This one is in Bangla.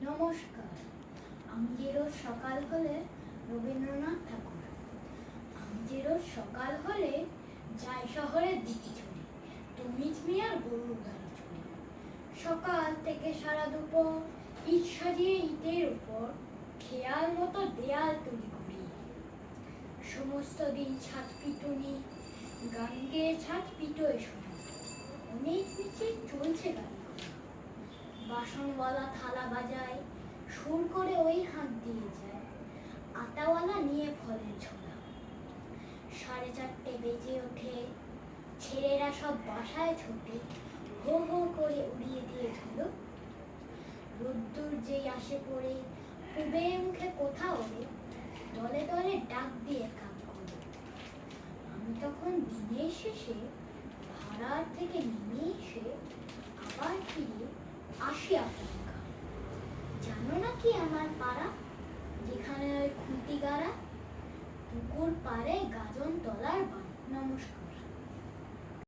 নমস্কার। আমি যে রোজ সকাল হলে রবীন্দ্রনাথ ঠাকুর। আমি যে রোজ সকাল হলে যাই শহরের দিকে চলি, তুমি মিয়ার গরুর গাড়ি চলি। সকাল থেকে সারা দুপুর ইট সাজিয়ে ইটের উপর খেয়াল মতো দেয়াল তৈরি করি। সমস্ত দিন ছাদ পিটুনি, গান গেয়ে ছাদ পিটোয় শুনি। অনেক নিচে চলছে গাড়ি ঘোড়া, বাসনওয়ালা থালা বাজায়, সুর করে ওই হাত দিয়ে যায়। আটাওয়ালা নিয়ে ফলের ঝোলা। 4:30 বেজে ওঠে, ছেলেরা সব বাসায় ছোটে, হো হো করে উড়িয়ে দিয়ে ধুলো। রোদ্দুর যেই আসে পড়ে, পুবে মুখে কোথা ওড়ে, দলে দলে ডাক দিয়ে কাক করে। আমি তখন দিনের শেষে ভাড়ার থেকে নেমে এসে আবার ফিরে আসি আপনার ঘর। জানো নাকি আমার পাড়া, যেখানে ওই খুঁটি গাড়া, পুকুর পাড়ে গাজন তলার বাড়ি। নমস্কার।